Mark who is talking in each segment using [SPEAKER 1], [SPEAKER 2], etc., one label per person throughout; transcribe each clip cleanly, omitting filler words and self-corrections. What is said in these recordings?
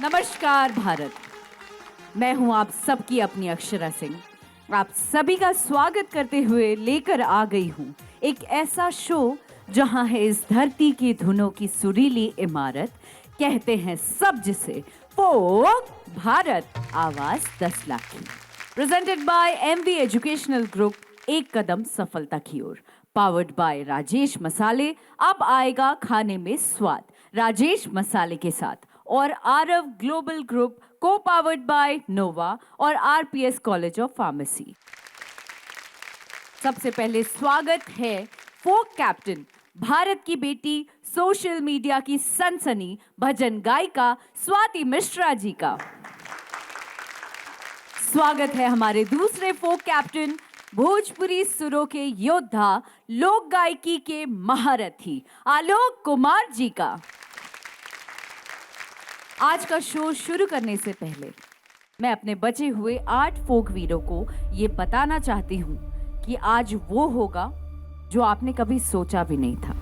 [SPEAKER 1] नमस्कार भारत। मैं हूं आप सबकी अपनी अक्षरा सिंह। आप सभी का स्वागत करते हुए लेकर आ गई हूं एक ऐसा शो जहां है इस धरती की धुनों की सुरीली इमारत। कहते हैं सब जिसे फोक भारत, आवाज 10 लाख की। Presented by MV educational group, एक कदम सफलता की ओर। पावर्ड बाय राजेश मसाले, अब आएगा खाने में स्वाद राजेश मसाले के साथ। और Aarav global group, co powered by Nova और आरपीएस कॉलेज ऑफ फार्मेसी। सबसे पहले स्वागत है फोक कैप्टन, भारत की बेटी, सोशल मीडिया की सनसनी भजन गायिका स्वाति मिश्रा जी का। स्वागत है हमारे दूसरे फोक कैप्टन, भोजपुरी सुरों के योद्धा, लोक गायकी के महारथी आलोक कुमार जी का। आज का शो शुरू करने से पहले मैं अपने बचे हुए 8 फोक वीरों को ये बताना चाहती हूं कि आज वो होगा जो आपने कभी सोचा भी नहीं था।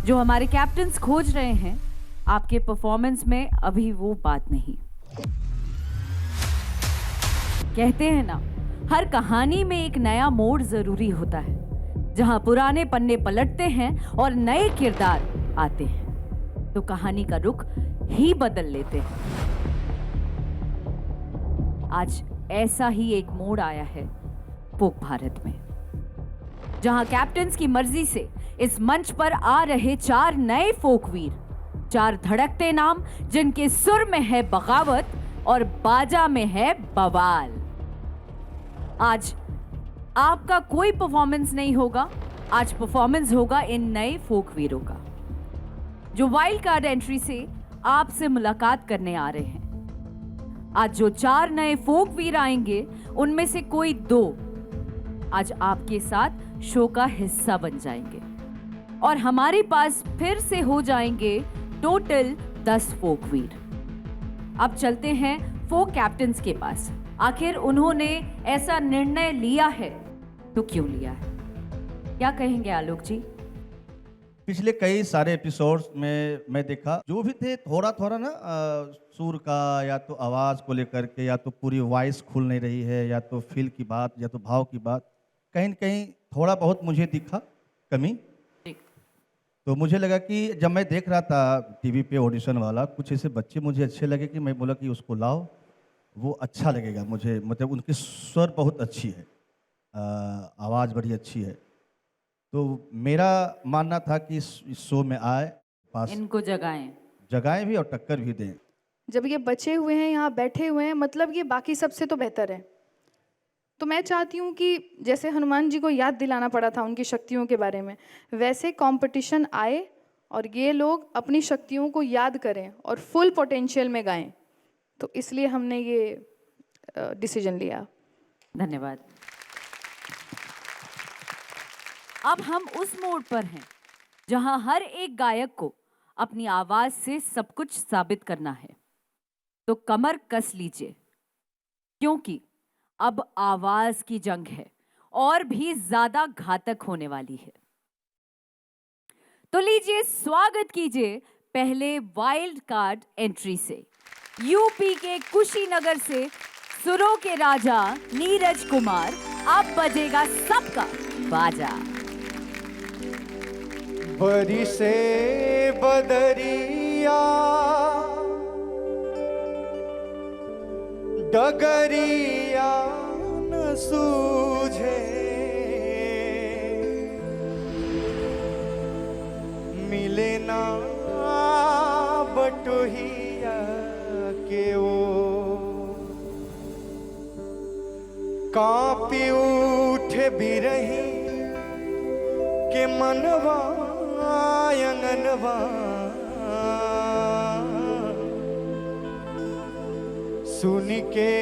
[SPEAKER 1] जो हमारे कैप्टन्स खोज रहे हैं, आपके परफॉर्मेंस में अभी वो बात नहीं। कहते हैं ना, हर कहानी में एक नया मोड़ जरूरी होता है, जहां पुराने पन्ने पलटते हैं और नए किरदार आते हैं, तो कहानी का रुख ही बदल लेते हैं। आज ऐसा ही एक मोड़ आया है फोक भारत में, जहां कैप्टन्स की मर्जी से इस मंच पर आ रहे 4 नए फोक वीर, 4 धड़कते नाम जिनके सुर में है बगावत और बाजा में है बवाल। आज आपका कोई परफॉर्मेंस नहीं होगा, आज परफॉर्मेंस होगा इन नए फोक वीरों का, जो वाइल्ड कार्ड एंट्री से आपसे मुलाकात करने आ रहे हैं। आज जो 4 नए फोक वीर आएंगे, उनमें से कोई 2 आज आपके साथ शो का हिस्सा बन जाएंगे और हमारे पास फिर से हो जाएंगे टोटल 10 फोक वीर। अब चलते हैं फोक कैप्टन्स के पास। आखिर उन्होंने ऐसा निर्णय लिया है तो क्यों लिया है? क्या कहेंगे आलोक जी?
[SPEAKER 2] पिछले कई सारे एपिसोड्स में मैं देखा, जो भी थे थोड़ा थोड़ा ना सुर का, या तो आवाज़ को लेकर के, या तो पूरी वॉइस खुल नहीं रही है, या तो फील की बात, या तो भाव की बात, कहीं न कहीं थोड़ा बहुत मुझे दिखा कमी। तो मुझे लगा कि जब मैं देख रहा था टीवी पे ऑडिशन वाला, कुछ ऐसे बच्चे मुझे अच्छे लगे कि मैं बोला कि उसको लाओ, वो अच्छा लगेगा मुझे। मतलब उनकी स्वर बहुत अच्छी है, आवाज़ बड़ी अच्छी है। तो मेरा मानना था कि इस शो में आए, पास
[SPEAKER 1] इनको जगाएं
[SPEAKER 2] भी और टक्कर भी दें।
[SPEAKER 3] जब ये बचे हुए हैं, यहाँ बैठे हुए हैं, मतलब ये बाकी सबसे तो बेहतर है। तो मैं चाहती हूँ कि जैसे हनुमान जी को याद दिलाना पड़ा था उनकी शक्तियों के बारे में, वैसे कंपटीशन आए और ये लोग अपनी शक्तियों को याद करें और फुल पोटेंशियल में गाएं। तो इसलिए हमने ये डिसीजन लिया।
[SPEAKER 1] धन्यवाद। अब हम उस मोड़ पर हैं जहां हर एक गायक को अपनी आवाज से सब कुछ साबित करना है। तो कमर कस लीजिए, क्योंकि अब आवाज की जंग है और भी ज्यादा घातक होने वाली है। तो लीजिए, स्वागत कीजिए पहले वाइल्ड कार्ड एंट्री से, यूपी के कुशीनगर से सुरों के राजा नीरज कुमार। अब बजेगा सबका बाजा।
[SPEAKER 4] बरिसे बदरिया डगरिया न सूझे, मिले ना बटोहिया के ओ, कांपी उठे बिरही के मनवा आंगनवा, सुन के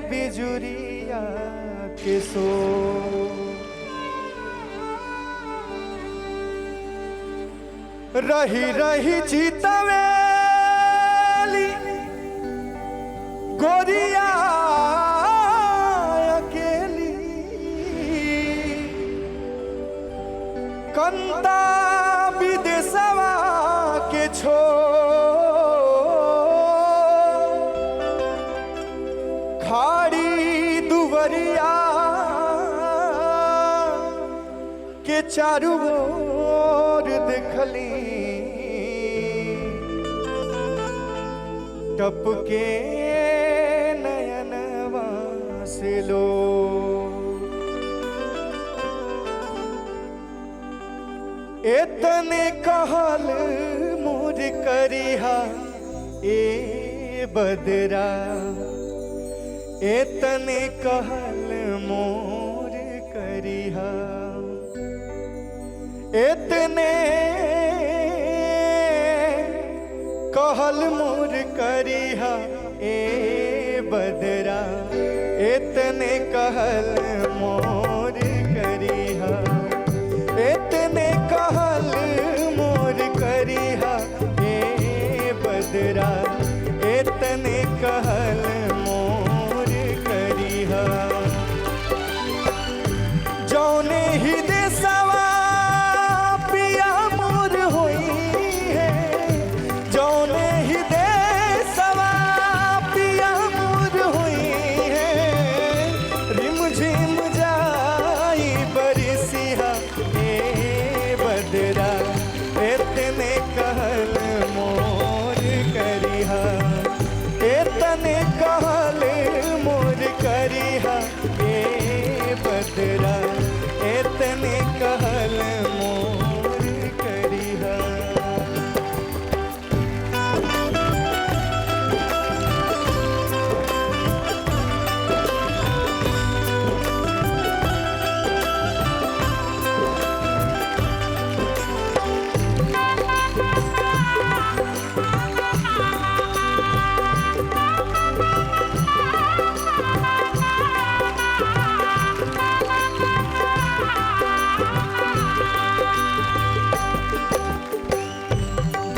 [SPEAKER 4] बिजुरिया के सो, रही रही चितवेली गोरिया अकेली कंता विदेशवा के छो खाड़ी दुवरिया के चारू ओर देखली टपके नयनवा से लो इतने कहल मोर करिहा ए बदरा इतने कहल मोर करिहा इतने कहल मोर करिहा ए बदरा इतने कहल मोर करिहा इतने कहल मोर करिहा ए बदरा इतने कहल मोर करिहा जौने ही देशवा पिया मोर होई है जौने ही देशवा पिया मोर होई है रिम झिम जाई बरसिहा ए बदरा इतने कहल मोर करिहा इतने कहल मोर करिहा ए बदरा इतने कहल मोर करिहा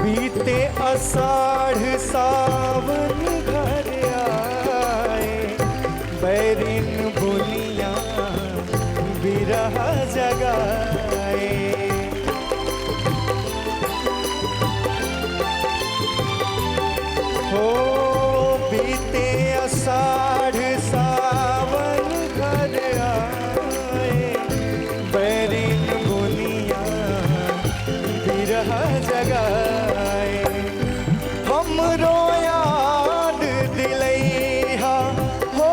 [SPEAKER 4] बीते आषाढ़ सावन घर आए बैरिन बोलियां बिरह जगाए हो बीते आषाढ़ सावन घर आए बैरिन बोलियां बिरह जगाए हमरो याद दिलैहा हो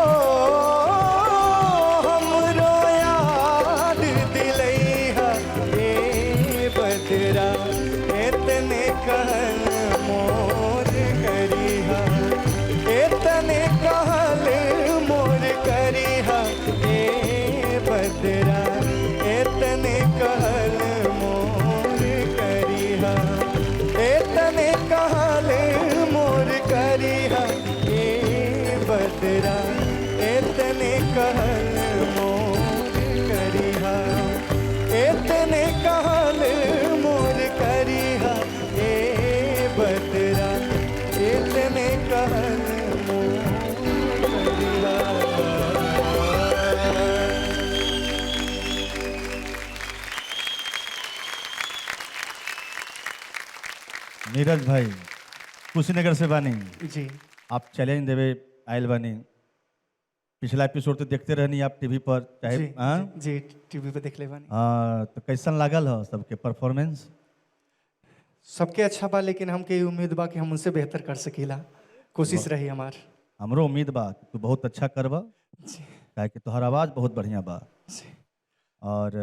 [SPEAKER 4] हमरो याद दिलैहा ए बदरा इतने कहल मोर करिहा इतने कहल मोर करिहा ए बदरा इतने कहल मोर करिहा इतने कहल मोर करिहा ए बदरा इतने कहल मोर करिहा इतने कहल मोर करिहा ए बदरा इतने कहल मोर करिहा
[SPEAKER 2] नीरज भाई कुशीनगर से बानी
[SPEAKER 4] जी
[SPEAKER 2] आप चैलेंज देवे आयल बानी पिछला एपिसोड तो देखते रहनी आप टीवी पर चाहे
[SPEAKER 4] जी
[SPEAKER 2] हाँ
[SPEAKER 4] जी टीवी पे देख ले बानी
[SPEAKER 2] हाँ, तो कैसन लागल हो सबके परफॉर्मेंस
[SPEAKER 4] सबके अच्छा बा लेकिन हमके ये उम्मीद बा कि हम उनसे बेहतर कर सकीला कोशिश रही हमार
[SPEAKER 2] हमरो उम्मीद बा कि तू बहुत अच्छा करबा
[SPEAKER 4] जी
[SPEAKER 2] काहे कि तोहर आवाज़ बहुत बढ़िया बा
[SPEAKER 4] जी
[SPEAKER 2] और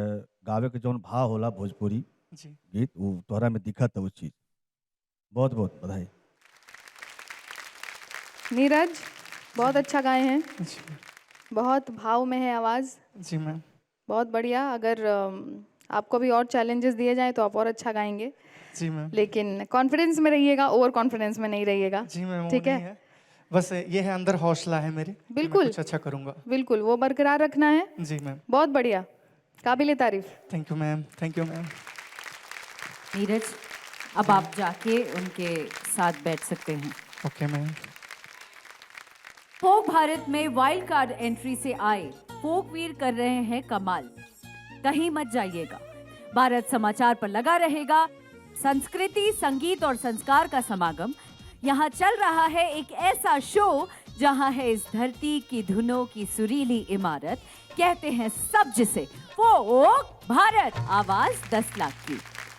[SPEAKER 2] गावे के जौन भाव होला भोजपुरी
[SPEAKER 4] जी
[SPEAKER 2] गीत वो तोहरा में दिखत है वो चीज़ बहुत बहुत बधाई
[SPEAKER 3] नीरज बहुत अच्छा गाए हैं
[SPEAKER 4] जी
[SPEAKER 3] बहुत भाव में है आवाज़
[SPEAKER 4] जी मैम
[SPEAKER 3] बहुत बढ़िया अगर आपको भी और चैलेंजेस दिए जाएं तो आप और अच्छा गाएंगे
[SPEAKER 4] जी मैम
[SPEAKER 3] लेकिन कॉन्फिडेंस में रहिएगा ओवर कॉन्फिडेंस में नहीं रहिएगा
[SPEAKER 4] जी मैम वो
[SPEAKER 3] ठीक
[SPEAKER 4] नहीं
[SPEAKER 3] है
[SPEAKER 4] बस ये है अंदर हौसला है मेरे कि मैं
[SPEAKER 3] बिल्कुल।
[SPEAKER 4] कुछ अच्छा करूंगा
[SPEAKER 3] बिल्कुल वो बरकरार रखना है
[SPEAKER 4] जी मैम
[SPEAKER 3] बहुत बढ़िया काबिले तारीफ
[SPEAKER 4] thank you ma'am thank you ma'am
[SPEAKER 1] Neeraj अब आप जाके उनके साथ बैठ सकते हैं।
[SPEAKER 4] ओके मैम
[SPEAKER 1] फोक भारत में वाइल्ड कार्ड एंट्री से आए फोक वीर कर रहे हैं कमाल। कहीं मत जाइएगा, भारत समाचार पर लगा रहेगा संस्कृति, संगीत और संस्कार का समागम। यहाँ चल रहा है एक ऐसा शो जहाँ है इस धरती की धुनों की सुरीली इमारत। कहते हैं सब जिसे फोक भारत, आवाज 10 लाख की।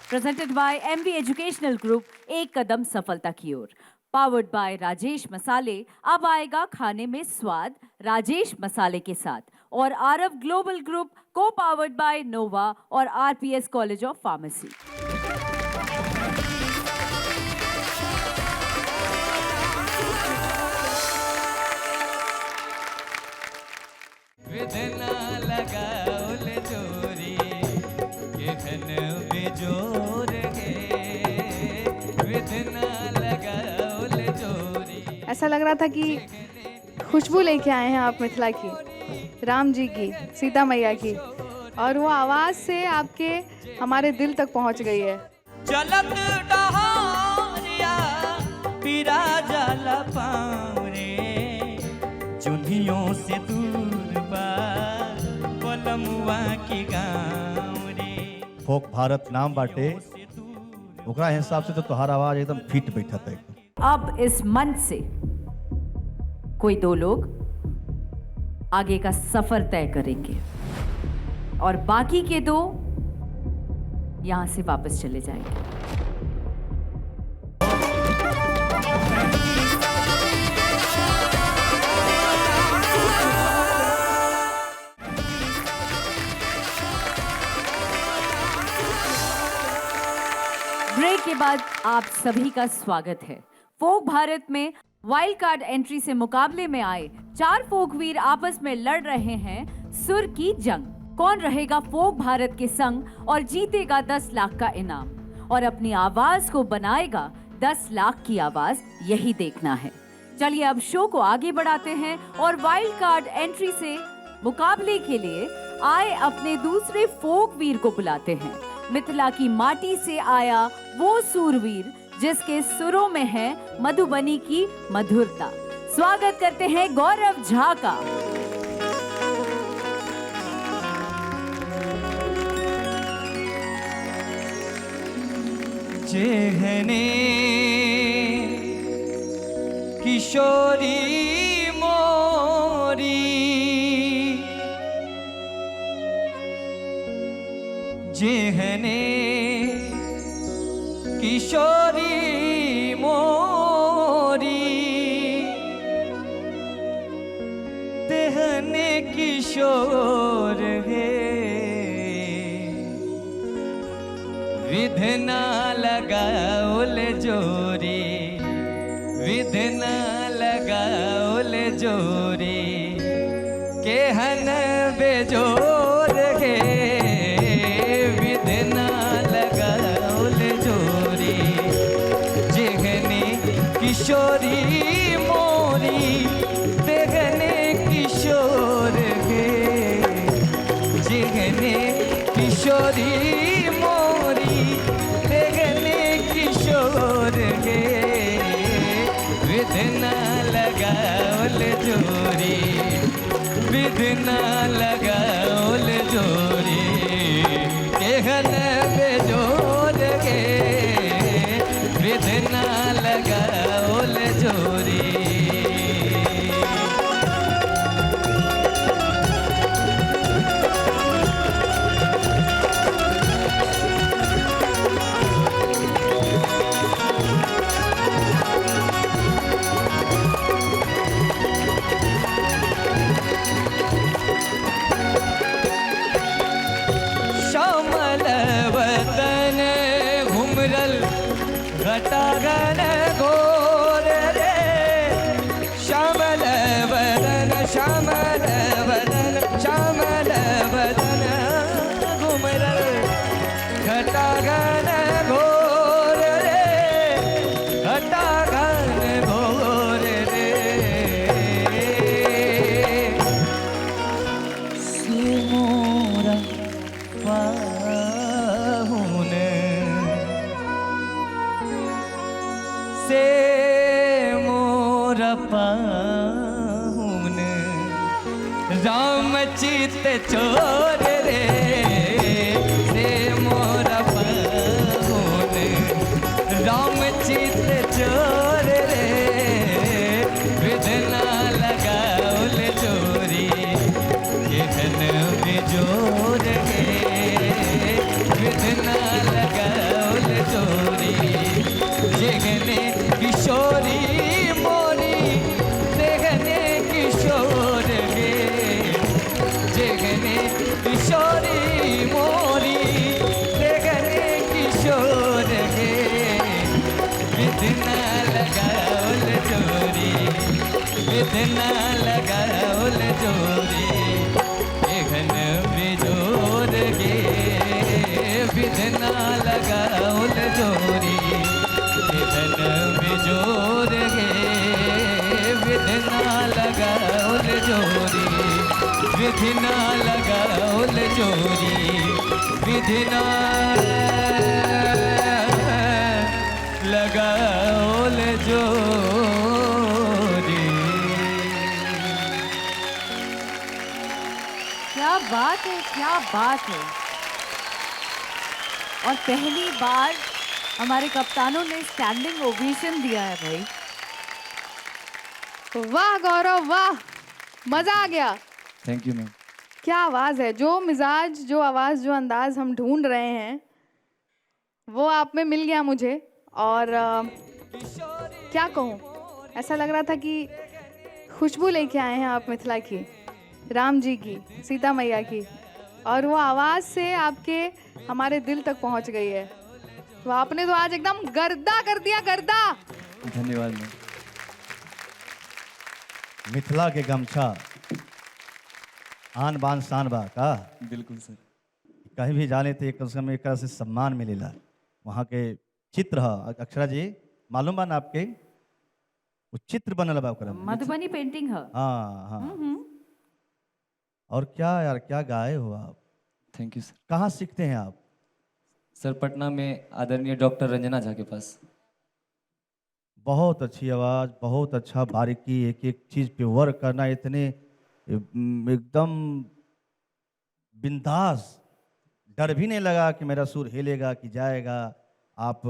[SPEAKER 1] Presented bye MV educational group, एक कदम सफलता की ओर। पावर्ड बाय राजेश मसाले, अब आएगा खाने में स्वाद राजेश मसाले के साथ। और Aarav global group, co powered by Nova और RPS कॉलेज ऑफ फार्मेसी।
[SPEAKER 5] विधना लगाओल जोरी केहन बेजोर है, विधना लगाओल जोरी।
[SPEAKER 3] ऐसा लग रहा था कि खुशबू लेके आए हैं आप मिथिला की, राम जी की, सीता मैया की, और वो आवाज़ से आपके हमारे दिल तक पहुंच गई है।
[SPEAKER 5] चलत डहारिया पीरा जाला पाँव रे, चुन्हियों से दूर बा पलमुआ के गाँव रे।
[SPEAKER 2] फोक भारत नाम बाटे, ओकरा हिसाब से तो तोहार आवाज एकदम फिट बैठत है।
[SPEAKER 1] अब इस मंच से कोई दो लोग आगे का सफर तय करेंगे और बाकी के दो यहां से वापस चले जाएंगे। ब्रेक के बाद आप सभी का स्वागत है। फोक भारत में वाइल्ड कार्ड एंट्री से मुकाबले में आए 4 फोकवीर आपस में लड़ रहे हैं सुर की जंग। कौन रहेगा फोक भारत के संग और जीतेगा 10 लाख का इनाम और अपनी आवाज को बनाएगा 10 लाख की आवाज, यही देखना है। चलिए अब शो को आगे बढ़ाते हैं और वाइल्ड कार्ड एंट्री से मुकाबले के लिए आए अपने दूसरे फोकवीर को बुलाते हैं। मिथिला की माटी से आया वो सूरवीर जिसके सुरों में है मधुबनी की मधुरता। स्वागत करते हैं गौरव झा का।
[SPEAKER 5] जेहने किशोरी मोरी, जेहने किशोरी मोरी, तेहने किशोर है, विधना लगाओल जोरी, विधना लगाओल जोरी, केहन बेजोर है, विधना लगाओल जोरी, जेहने किशोरी मोरी, तेहने किशोर है, जेहने किशोरी मोरी, तेहने किशोर है, विधना लगाओल जोरी, विधना लगाओल जोरी, केहन बेजोर है, विधना लगाओल जोरी। घटागन घोर रे, श्यामल वदन, श्यामल वदन, श्यामल वदन घुमरल, घटागन घोर रे, घटागन घोर रे, सुमोरा पाहुन से मोर पाहुन, राम चित चोर रे, से मोर पाहुन, विधना लगाओल जोरी एहन बेजोर गे विधना लगाओल जोरी एहन बेजोर गे विधना लगाओल जोरी विधना लगाओल जोरी विधना लगाओल जोरी।
[SPEAKER 1] क्या बात है, क्या बात है। और पहली बार हमारे कप्तानों ने स्टैंडिंग ओवेशन दिया है भाई।
[SPEAKER 3] वाह गौरव वाह, मजा आ गया।
[SPEAKER 5] Thank you ma'am.
[SPEAKER 3] क्या आवाज़ है, जो मिजाज, जो आवाज़, जो अंदाज हम ढूंढ रहे हैं वो आप में मिल गया मुझे। और क्या कहूँ, ऐसा लग रहा था कि खुशबू लेके आए हैं आप मिथिला की, राम जी की, सीता मैया की, और वो आवाज़ से आपके हमारे दिल तक पहुँच गई है। तो आपने तो आज एकदम गर्दा कर दिया, गर्दा।
[SPEAKER 5] धन्यवाद मैम।
[SPEAKER 2] मिथिला के गमछा आन बान शान बा का।
[SPEAKER 5] बिल्कुल सर।
[SPEAKER 2] कहीं भी जाने थे कम से कम एक तरह से सम्मान मिलेला। वहाँ के चित्र ह अक्षरा जी मालूम बा ना आपके, वो चित्र बनल बा ओकरा में।
[SPEAKER 1] मधुबनी पेंटिंग है।
[SPEAKER 2] हाँ हाँ। और क्या यार, क्या गाए हो आप।
[SPEAKER 5] Thank you sir.
[SPEAKER 2] कहाँ सीखते हैं आप।
[SPEAKER 5] सर पटना में आदरणीय डॉक्टर रंजना झा के पास।
[SPEAKER 2] बहुत अच्छी आवाज़, बहुत अच्छा बारीकी, एक एक चीज़ पे वर्क करना, इतने एकदम बिंदास, डर भी नहीं लगा कि मेरा सुर हिलेगा कि जाएगा। आप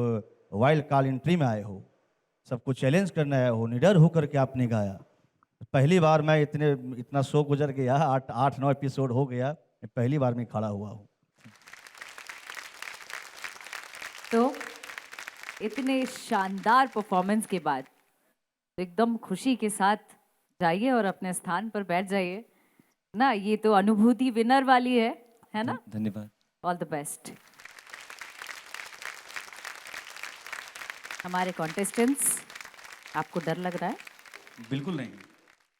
[SPEAKER 2] वाइल्ड कार्ड एंट्री में आए हो, सबको चैलेंज करने आए हो, निडर होकर के आपने गाया। पहली बार मैं इतना शो गुजर गया, 8-9 एपिसोड हो गया, मैं पहली बार में खड़ा हुआ हूँ।
[SPEAKER 1] तो इतने शानदार परफॉर्मेंस के बाद एकदम खुशी के साथ जाइए और अपने स्थान पर बैठ जाइए ना। ये तो अनुभूति विनर वाली है ना।
[SPEAKER 5] धन्यवाद।
[SPEAKER 1] All the best. हमारे कॉन्टेस्टेंट्स, आपको डर लग रहा है?
[SPEAKER 5] बिल्कुल नहीं।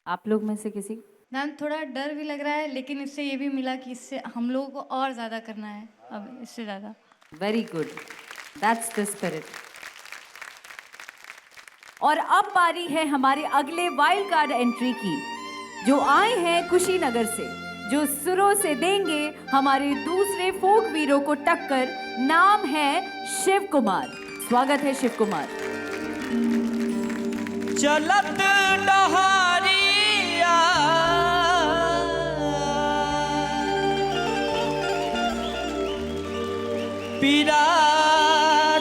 [SPEAKER 1] आप लोग में से किसी?
[SPEAKER 6] मैम थोड़ा डर भी लग रहा है, लेकिन इससे ये भी मिला कि इससे हम लोगों को और ज़्यादा करना है, अब इससे ज़्यादा।
[SPEAKER 1] Very good, that's the spirit. और अब बारी है हमारे अगले वाइल्ड कार्ड एंट्री की, जो आए हैं कुशीनगर से, जो सुरों से देंगे हमारे दूसरे फोक वीरों को टक्कर। नाम है शिव कुमार। स्वागत है शिव कुमार।
[SPEAKER 5] चलत डहारिया पीरा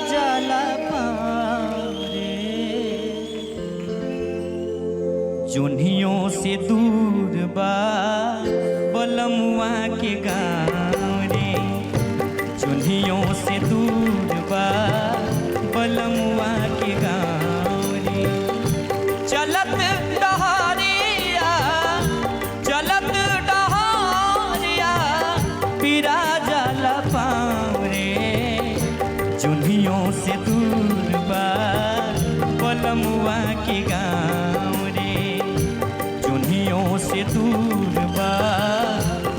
[SPEAKER 5] जल पारे, जुन्हियों से दूर बा बलमुआ के गाँव रे, जुन्हियों से दूर बा बलमुआ के गाँव रे। चलत डहारिया चलत डहारिया पीरा जल पाँव रे, जुन्हियों से दूर बा बलमुआ के गाँव रे, जुन्हियों से दूर बा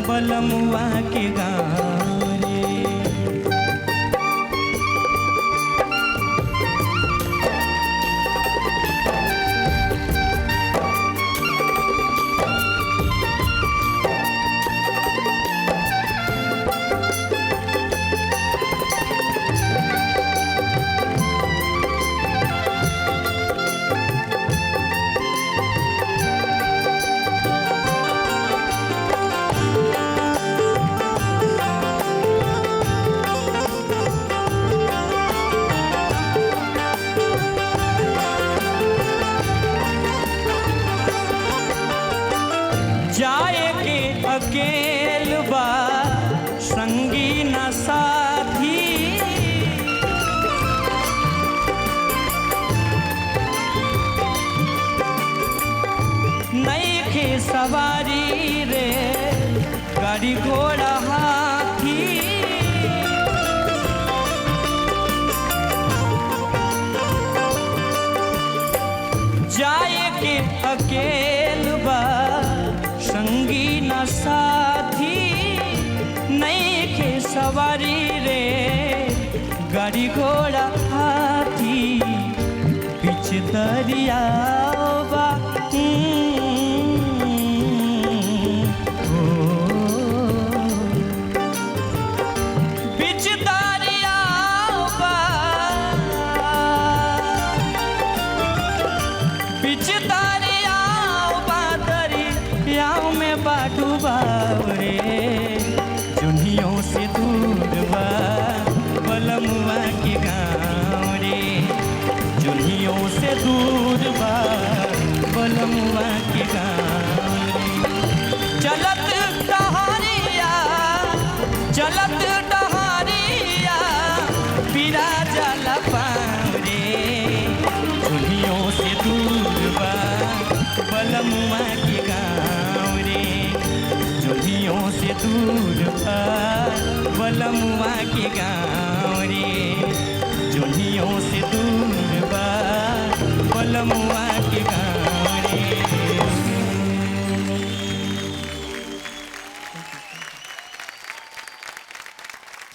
[SPEAKER 5] बलमुआ के गाँव रे। जाए के अकेल बा संगी न साथी, नई के सवारी रे गाड़ी घोड़ा हाथी। जाए के अकेल
[SPEAKER 7] गाड़ी घोड़ा हाथी बीच दरिया बा बीच दरिया बा बीच दरिया बा दरियाओं में बाटू बावरे जुनियों से दूर बा बलमुआ के गाँव रे जुनियों से दूर बा बलमुआ के गाँव रे चलत डहरिया पीरा जाला पाँव रे जुनियों से दूर बा बलमुआ के गाँव रे जुनियों से दूर बा बलमुआ के गाँव रे जुनियों से दूर बा बलमुआ के गाँव रे।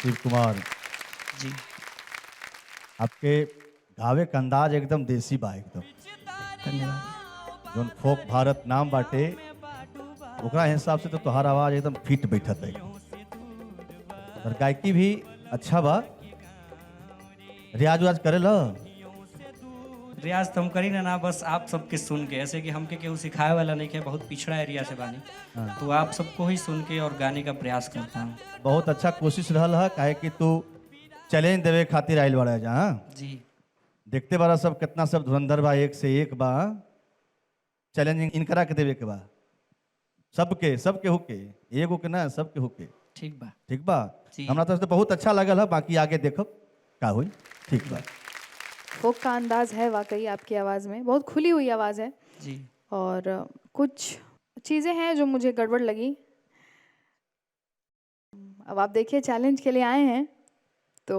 [SPEAKER 2] शिव कुमार
[SPEAKER 7] जी
[SPEAKER 2] आपके गावे का अंदाज एकदम देसी बा एकदम।
[SPEAKER 7] धन्यवाद।
[SPEAKER 2] जोन फोक भारत नाम बाटे ओकरा हिसाब से तो तोहार आवाज एकदम फिट बैठत है और गायकी भी अच्छा बा। रियाज उयाज करे ला
[SPEAKER 7] रियाज तो हम करी ना बस आप सबके सुन के, ऐसे कि हमके केहू सिखाए वाला नहीं है, बहुत पिछड़ा एरिया से बानी। तो आप सबको ही सुन के और गाने का प्रयास करता हूँ।
[SPEAKER 2] बहुत अच्छा कोशिश रहल है काहे कि तू चैलेंज देवे खातिर आइल बड़ा जा।
[SPEAKER 7] जी
[SPEAKER 2] देखते बारा सब कितना सब धुरंधर बा, एक से एक बा। चैलेंजिंग इनकरा के देवे के बा सबके हुके एगो के ना सबके हुके।
[SPEAKER 7] ठीक बा
[SPEAKER 2] ठीक बा
[SPEAKER 7] जी।
[SPEAKER 2] हमरा तरफ से बहुत अच्छा लगल है, बाकी आगे देखब का हुई। ठीक बा।
[SPEAKER 3] फोक का अंदाज है वाकई आपकी आवाज़ में, बहुत खुली हुई आवाज़ है।
[SPEAKER 7] जी
[SPEAKER 3] और कुछ चीज़ें हैं जो मुझे गड़बड़ लगी। अब आप देखिए चैलेंज के लिए आए हैं तो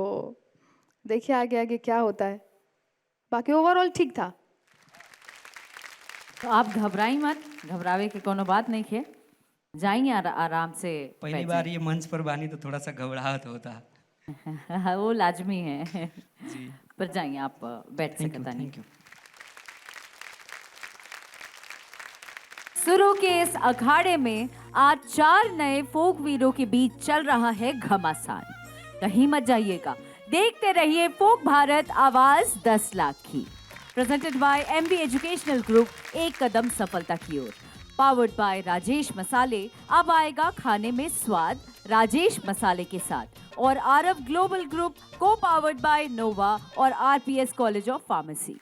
[SPEAKER 3] देखिए आगे आगे क्या होता है। बाकी ओवरऑल ठीक था।
[SPEAKER 1] तो आप घबराई मत, घबरावे की कोनो बात नहीं है। जाइए आराम से
[SPEAKER 7] पहली
[SPEAKER 1] बैठिए।
[SPEAKER 7] बार ये मंच पर बानी तो थोड़ा सा घबराहट होता है।
[SPEAKER 1] वो लाजमी है।
[SPEAKER 7] जी
[SPEAKER 1] पर जाइए आप बैठ
[SPEAKER 7] थैंक
[SPEAKER 1] सकता
[SPEAKER 7] यू
[SPEAKER 1] नहीं।
[SPEAKER 7] Thank you.
[SPEAKER 1] सुरों के इस अखाड़े में आज 4 नए फोक वीरों के बीच चल रहा है घमासान। कहीं मत जाइएगा, देखते रहिए फोक भारत आवाज 10 लाख की। Presented bye MB educational group, एक कदम सफलता की ओर। पावर्ड बाय राजेश मसाले, अब आएगा खाने में स्वाद राजेश मसाले के साथ। और Aarav global group, co powered by Nova और RPS कॉलेज ऑफ फार्मेसी।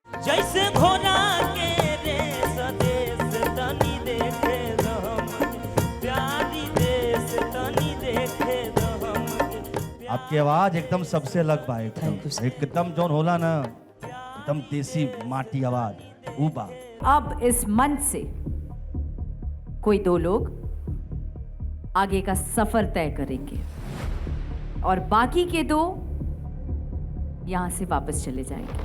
[SPEAKER 8] जैसे घोड़ा के रेस देश तनी देखे रहम प्यारी देश तनी देखे रहम।
[SPEAKER 2] आपकी आवाज एकदम सबसे अलग बा,
[SPEAKER 7] Thank you, sir.
[SPEAKER 2] एकदम जोन होला ना एकदम देसी माटी आवाज ऊ बा।
[SPEAKER 1] अब इस मंच से कोई 2 लोग आगे का सफर तय करेंगे और बाकी के 2 यहां से वापस चले जाएंगे।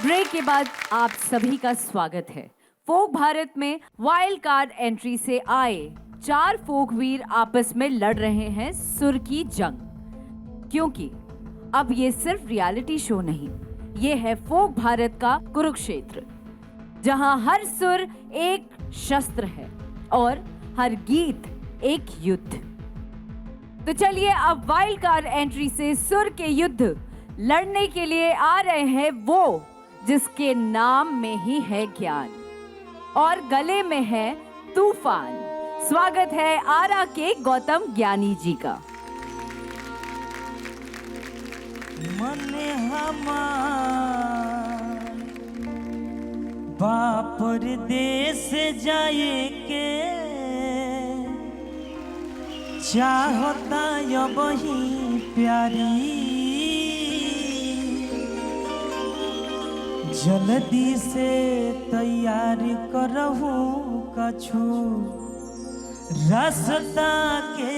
[SPEAKER 1] ब्रेक के बाद आप सभी का स्वागत है। फोक भारत में वाइल्ड कार्ड एंट्री से आए 4 फोक वीर आपस में लड़ रहे हैं सुर की जंग। क्योंकि अब ये सिर्फ रियलिटी शो नहीं, ये है फोक भारत का कुरुक्षेत्र, जहां हर सुर एक शस्त्र है और हर गीत एक युद्ध। तो चलिए अब वाइल्ड कार्ड एंट्री से सुर के युद्ध लड़ने के लिए आ रहे हैं वो जिसके नाम में ही है ज्ञान और गले में है तूफान। स्वागत है आरा के गौतम ज्ञानी जी का।
[SPEAKER 8] मन हमार बापर देश जाए के चाहता ये वही प्यारी जल्दी से तैयार करहू कछु रास्ता के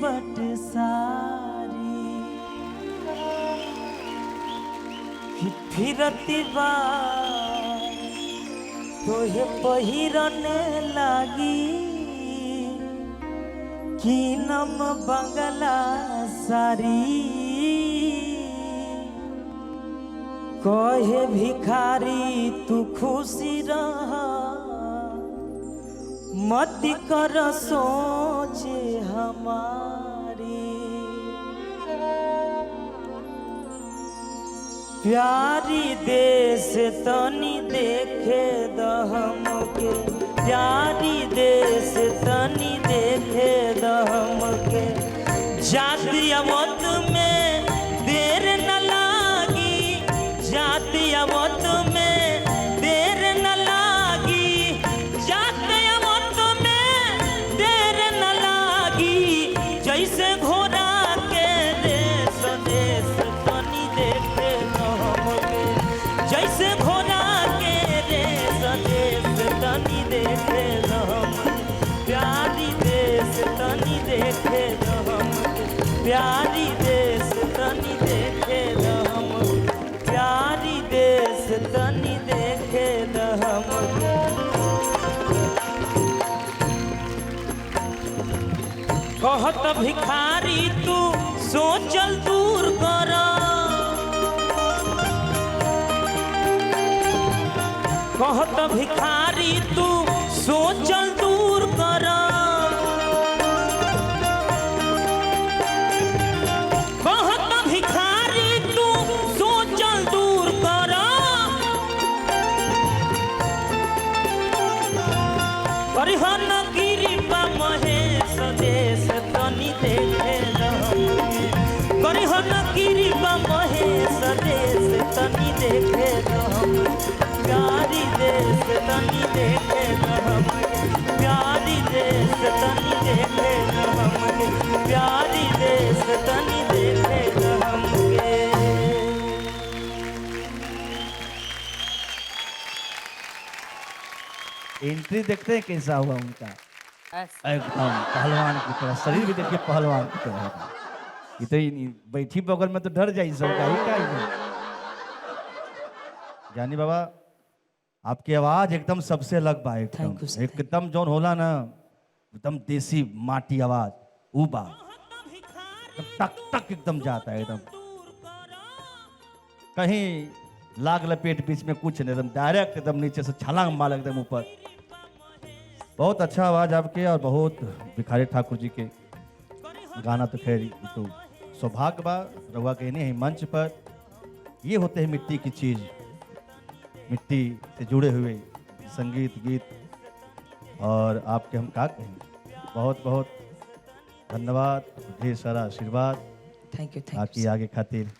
[SPEAKER 8] बट सारी फिरती बार तोहे पहिरने लागी कीनम बंगला सारी कहे भिखारी तू खुशी रह मत कर सोचे हमारी प्यारी देश तनी देखे दहम के प्यारी देश तनी देखे दहम के जाति अवत में देर न लागी जाति अवत में देर न लागी जाति अवत में देर न लागी जैसे घोड़ा के देश देश तनी देखे दहम के जैसे घोड़ा के देश देश तनी देखे दहम प्यारी देश तनी देखे दहम प्यारी देश तनी देखे दहम प्यारी देश तनी देखे दहम कहत भिखारी तू सोचल दूर कर कहत भिखारी तू सोचल दूर कर कहत भिखारी तू सोचल दूर कर परिहन गिरी बा महेश देश तनी देखे परिहन गिरी बा महेश देश तनी देखे प्यारी देश तनी देखे प्यारी देश तनी देखे प्यारी देश तनी देखे
[SPEAKER 2] एंट्री देखते हैं कैसा हुआ उनका
[SPEAKER 1] ऐसा।
[SPEAKER 2] एकदम पहलवान की तरह शरीर भी देखिए पहलवान की तरह है। ये तो बैठी बगल में तो डर जाई सबका ही का जानी बाबा आपकी आवाज एकदम सबसे अलग बा एकदम
[SPEAKER 8] Thank you, sir.
[SPEAKER 2] एकदम जौन होला ना एकदम देसी माटी आवाज ऊ बा टक टक एकदम जाता है एकदम कहीं लाग लपेट बीच में कुछ नहीं एकदम डायरेक्ट एकदम नीचे से छलांग मार एकदम ऊपर बहुत अच्छा आवाज आपके और बहुत भिखारी ठाकुर जी के गाना तो खैर ये तो सौभाग्य बा रहुआ कहने हैं मंच पर ये होते हैं मिट्टी की चीज मिट्टी से जुड़े हुए संगीत गीत और आपके हम का कहें बहुत बहुत धन्यवाद ढेर सारा आशीर्वाद
[SPEAKER 8] थैंक
[SPEAKER 2] आपकी आगे खातिर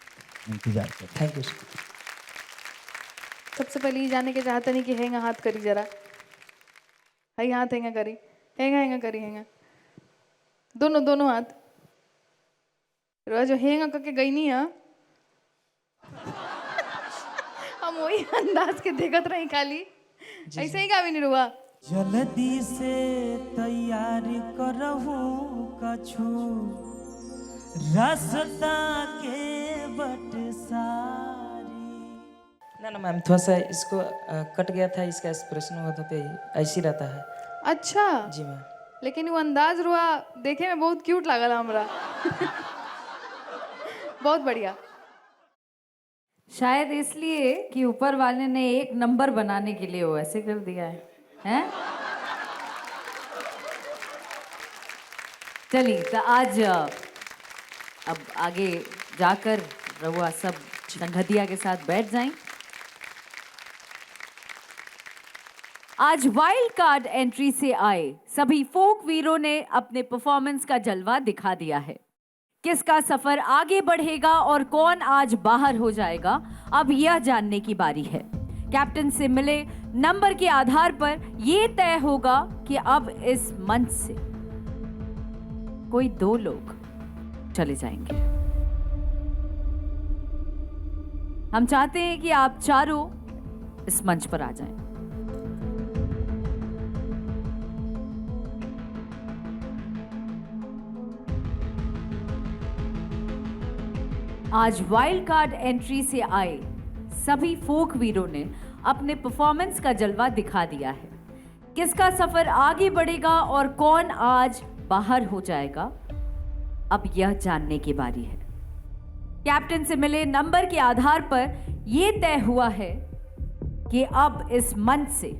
[SPEAKER 2] इंतजार कर
[SPEAKER 8] थैंक यू
[SPEAKER 3] सबसे पहले ये जाने के चाहते नहीं कि हैंगा हाथ करी जरा हाई हाथ हैंगा करी हैंगा हैंगा करी हैंगा दोनों दोनों हाथ रोज जो हैंगा करके गई नहीं है हम वही अंदाज के देखत रही खाली ऐसे ही का भी नहीं रुआ
[SPEAKER 8] जल्दी से तैयार करहू कछु रास्ता के बट सारी ना ना मैम थोड़ा सा इसको कट गया था इसका एक्सप्रेशन हुआ था ऐसे रहता है
[SPEAKER 3] अच्छा
[SPEAKER 8] जी मैम
[SPEAKER 3] लेकिन वो अंदाज रुआ देखे में बहुत क्यूट लागल हमरा बहुत बढ़िया
[SPEAKER 1] शायद इसलिए कि ऊपर वाले ने एक नंबर बनाने के लिए वो ऐसे कर दिया है हैं? चलिए तो आज अब आगे जाकर रहुआ सब संगतिया के साथ बैठ जाएं। आज वाइल्ड कार्ड एंट्री से आए सभी फोक वीरों ने अपने परफॉर्मेंस का जलवा दिखा दिया है। किसका सफर आगे बढ़ेगा और कौन आज बाहर हो जाएगा अब यह जानने की बारी है। कैप्टन से मिले नंबर के आधार पर यह तय होगा कि अब इस मंच से कोई 2 लोग चले जाएंगे। हम चाहते हैं कि आप चारों इस मंच पर आ जाएं। आज वाइल्ड कार्ड एंट्री से आए सभी फोक वीरों ने अपने परफॉर्मेंस का जलवा दिखा दिया है। किसका सफर आगे बढ़ेगा और कौन आज बाहर हो जाएगा, अब यह जानने की बारी है। कैप्टन से मिले नंबर के आधार पर यह तय हुआ है कि अब इस मंच से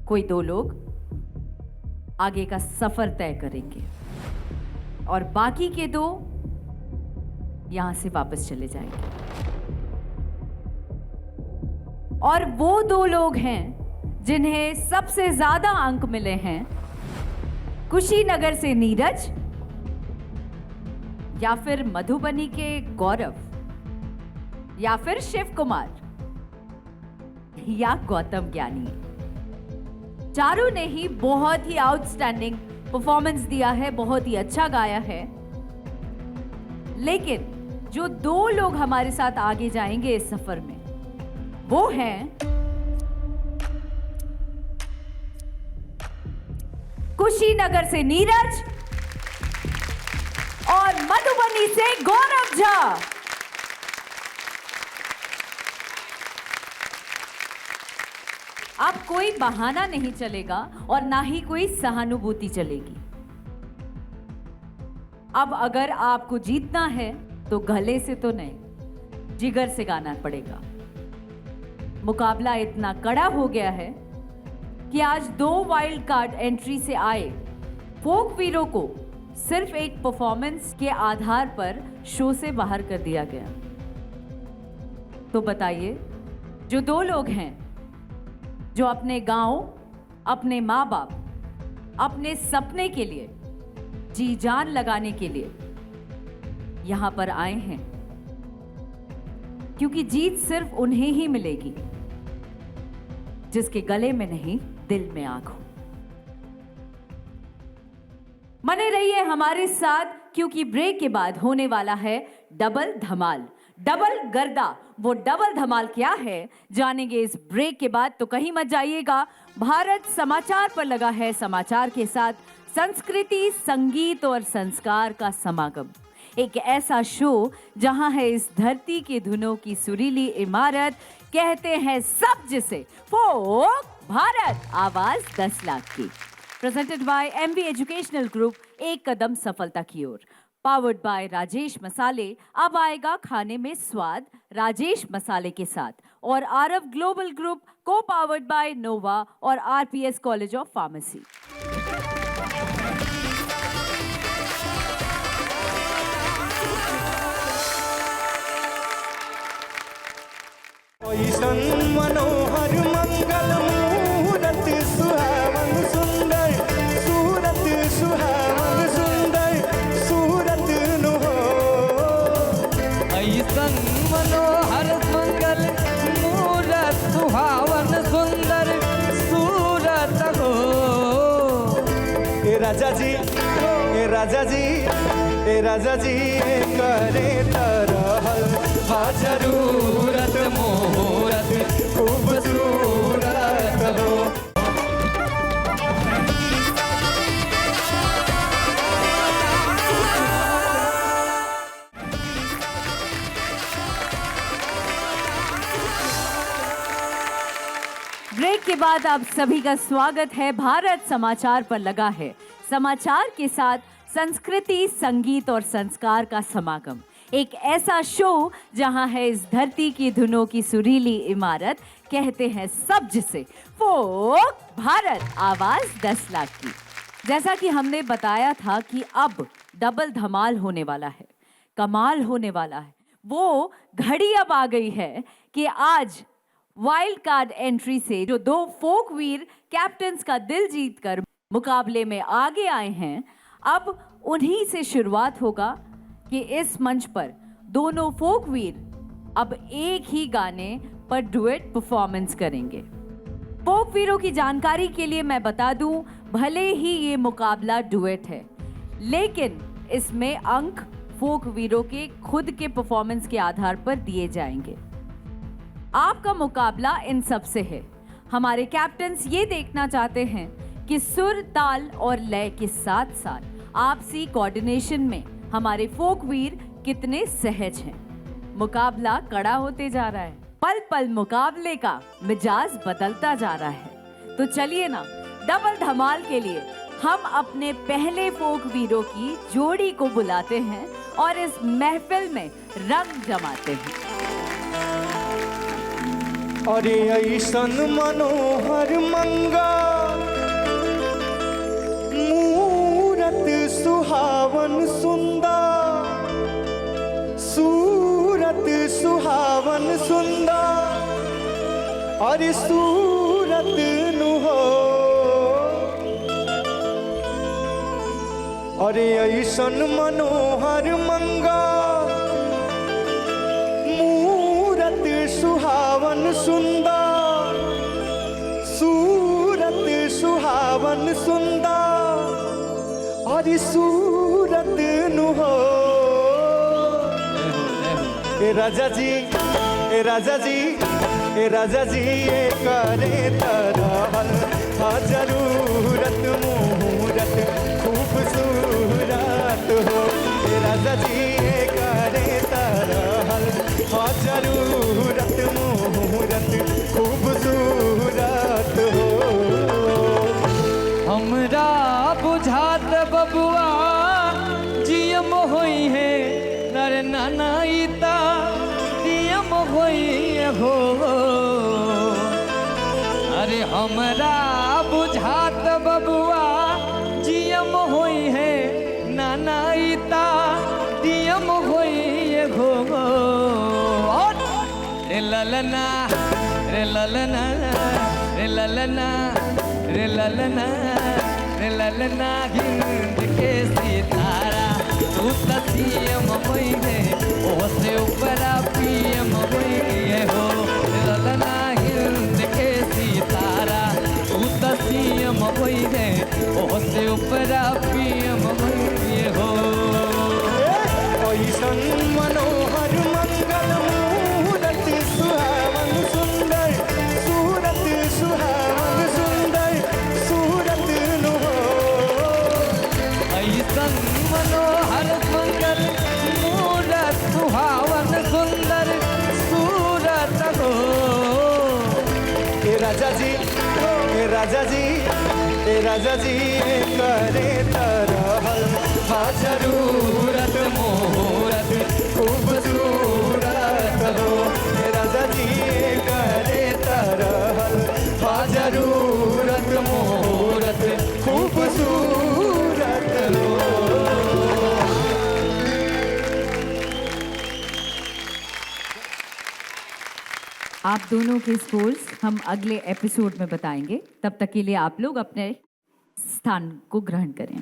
[SPEAKER 1] कोई 2 लोग आगे का सफर तय करेंगे और बाकी के 2 यहां से वापस चले जाएंगे। और वो 2 लोग हैं जिन्हें सबसे ज्यादा अंक मिले हैं, कुशीनगर से नीरज या फिर मधुबनी के गौरव या फिर शिव कुमार या गौतम ज्ञानी। चारों ने ही बहुत ही आउटस्टैंडिंग परफॉर्मेंस दिया है, बहुत ही अच्छा गाया है। लेकिन जो 2 लोग हमारे साथ आगे जाएंगे इस सफर में, वो हैं कुशीनगर से नीरज और मधुबनी से गौरव झा। अब कोई बहाना नहीं चलेगा और ना ही कोई सहानुभूति चलेगी। अब अगर आपको जीतना है तो गले से तो नहीं, जिगर से गाना पड़ेगा। मुकाबला इतना कड़ा हो गया है कि आज 2 वाइल्ड कार्ड एंट्री से आए फोक वीरों को सिर्फ एक परफॉर्मेंस के आधार पर शो से बाहर कर दिया गया। तो बताइए, जो 2 लोग हैं जो अपने गांव, अपने माँ बाप, अपने सपने के लिए जी जान लगाने के लिए यहां पर आए हैं, क्योंकि जीत सिर्फ उन्हें ही मिलेगी जिसके गले में नहीं दिल में आग हो। बने रहिए हमारे साथ, क्योंकि ब्रेक के बाद होने वाला है डबल धमाल, डबल गर्दा। वो डबल धमाल क्या है जानेंगे इस ब्रेक के बाद, तो कहीं मत जाइएगा। भारत समाचार पर लगा है समाचार के साथ संस्कृति, संगीत और संस्कार का समागम। एक ऐसा शो जहां है इस धरती की धुनों की सुरीली इमारत, कहते हैं सब जिसे फोक भारत, आवाज 10 लाख की। Presented bye MV educational group, एक कदम सफलता की ओर। पावर्ड बाय राजेश मसाले, अब आएगा खाने में स्वाद राजेश मसाले के साथ। और Aarav global group, co powered by Nova और RPS कॉलेज ऑफ फार्मेसी।
[SPEAKER 4] मनोहर मंगल मूरत सुहावन सुंदर, सूरत सुहावन सुंदर, सूरत नो
[SPEAKER 8] ऐसन मनोहर मंगल मूरत सुहावन सुंदर सूरत हो।
[SPEAKER 4] ए राजा जी, ए राजा जी, ए राजा जी करे तरहल जरूरत मोहरत खूबसूरत हो।
[SPEAKER 1] ब्रेक के बाद आप सभी का स्वागत है। भारत समाचार पर लगा है समाचार के साथ संस्कृति, संगीत और संस्कार का समागम। एक ऐसा शो जहां है इस धरती की धुनों की सुरीली इमारत, कहते हैं सब जिसे फोक भारत, आवाज 10 लाख की। जैसा कि हमने बताया था कि अब डबल धमाल होने वाला है, कमाल होने वाला है। वो घड़ी अब आ गई है कि आज वाइल्ड कार्ड एंट्री से जो 2 फोक वीर कैप्टन्स का दिल जीतकर मुकाबले में आगे आए हैं, अब उन्हीं से शुरुआत होगा कि इस मंच पर दोनों फोक वीर अब एक ही गाने पर डुएट परफॉर्मेंस करेंगे। फोक वीरों की जानकारी के लिए मैं बता दूं, भले ही ये मुकाबला डुएट है, लेकिन इसमें अंक फोक वीरों के खुद के परफॉर्मेंस के आधार पर दिए जाएंगे। आपका मुकाबला इन सब से है। हमारे कैप्टन्स ये देखना चाहते हैं कि सुर, ताल और लय के साथ साथ आपसी कोऑर्डिनेशन में हमारे फोक वीर कितने सहज हैं। मुकाबला कड़ा होते जा रहा है, पल पल मुकाबले का मिजाज बदलता जा रहा है। तो चलिए ना, डबल धमाल के लिए हम अपने पहले फोक वीरों की जोड़ी को बुलाते हैं और इस महफिल में रंग जमाते हैं।
[SPEAKER 4] अरे ऐसन मनोहर मंगा मूरत सुहावन सुंदर, सूरत सुहावन सुंदर, अरे सूरत नु हो। अरे ऐसन मनोहर मंगा मूरत सुहावन सुंदर, सूरत सुहावन सुंदर, अरे सूरत नु हो। ए राजा जी, ए राजा जी, ए राजा जी, ये करे तरहल हा जरूरत मुहूरत खूबसूरत हो। ए राजा जी, ये करे तरहल हा जरूरत मुहूरत खूबसूरत हो।
[SPEAKER 5] हमरा बुझात बबुआ जियम होई है नर नानाईता दियम होई हो। अरे हमरा बुझात बबुआ जियम होई है नानाईता दियम होई हो। रे ललना रे ललना रे ललना रे ललना रे ललना हिंद के सितारा तू तसीम होई है ओ से ऊपरा पीएम होई है हो। रे ललना हिंद के सितारा तू तसीम होई है ओ से ऊपरा पीएम होई है हो।
[SPEAKER 4] ऐसन मनोहर मंगल मूरत सुहावन सुंदर, सूरत सुहावन सुंदर, सूरत नु हो।
[SPEAKER 5] ऐसन मनोहर मंगल मूरत सुहावन सुंदर सूरत हो।
[SPEAKER 4] ए राजा जी, ए राजा जी, ए राजा जी, ये करे तरहल हा जरूरत मुहूरत खूबसूरत हो। ए राजा जी, ये करे तरहल हा जरूरत मुहूरत खूबसूरत हो।
[SPEAKER 1] आप दोनों के स्कोर्स हम अगले एपिसोड में बताएंगे। तब तक के लिए आप लोग अपने स्थान को ग्रहण करें।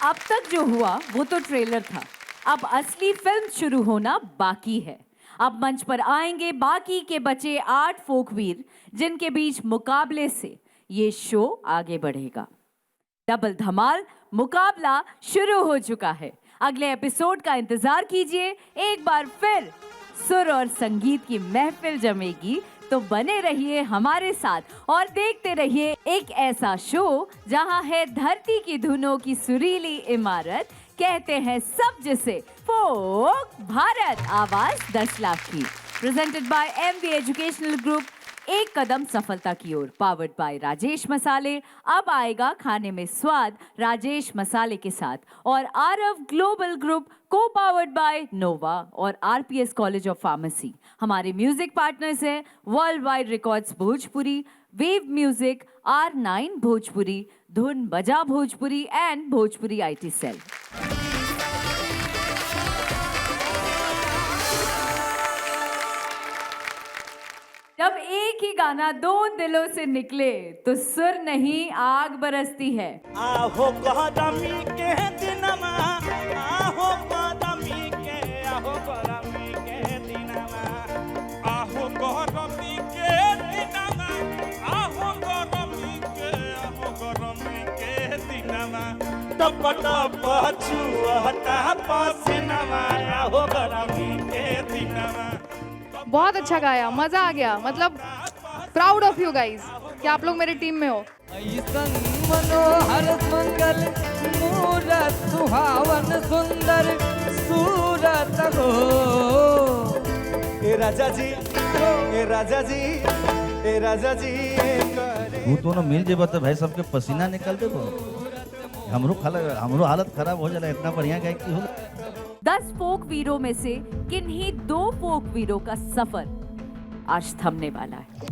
[SPEAKER 1] अब तक जो हुआ वो तो ट्रेलर था, अब असली फिल्म शुरू होना बाकी है। अब मंच पर आएंगे बाकी के बचे 8 फोक वीर, जिनके बीच मुकाबले से ये शो आगे बढ़ेगा। डबल धमाल मुकाबला शुरू हो चुका है। अगले एपिसोड का इंतजार कीजिए। एक बार फिर सुर और संगीत की महफिल जमेगी, तो बने रहिए हमारे साथ और देखते रहिए एक ऐसा शो जहां है धरती की धुनों की सुरीली इमारत। कहते हैं सब जिसे फोक भारत, आवाज 10 लाख की। Presented bye MV educational group, एक कदम सफलता की ओर। पावर्ड बाय राजेश मसाले। अब आएगा खाने में स्वाद राजेश मसाले के साथ। और Aarav global group, co powered by Nova और RPS कॉलेज ऑफ फार्मेसी। हमारे म्यूजिक पार्टनर्स हैं world wide records Bhojpuri, wave music, R9 Bhojpuri, Dhun Baja Bhojpuri and Bhojpuri IT cell. जब एक ही गाना 2 दिलों से निकले तो सुर नहीं आग बरसती है।
[SPEAKER 9] आहो कदमी के दिनमा, आहो कदमी के, आहो कदमी के दिनमा, आहो कदमी के दिनमा, आहो कदमी के, दिनमा टप टप छुअता पसीनामा आहो गरमी के दिनमा
[SPEAKER 3] बहुत अच्छा गाया, मजा आ गया। मतलब प्राउड ऑफ यू गाइस कि आप लोग मेरी टीम में हो।
[SPEAKER 5] ऐसन मनोहर मंगल मूरत सुहावन सुंदर सूरत हो
[SPEAKER 4] ए राजा जी ए राजा जी ए राजा जी ए करे
[SPEAKER 2] वो दोनों मिल जेबा तो भाई सबके पसीना निकल देबो। हमरो हालत खराब हो जाला, इतना बढ़िया गायकी हो।
[SPEAKER 1] 10 फोक वीरों में से किन्हीं 2 फोक वीरों का सफर आज थमने वाला है।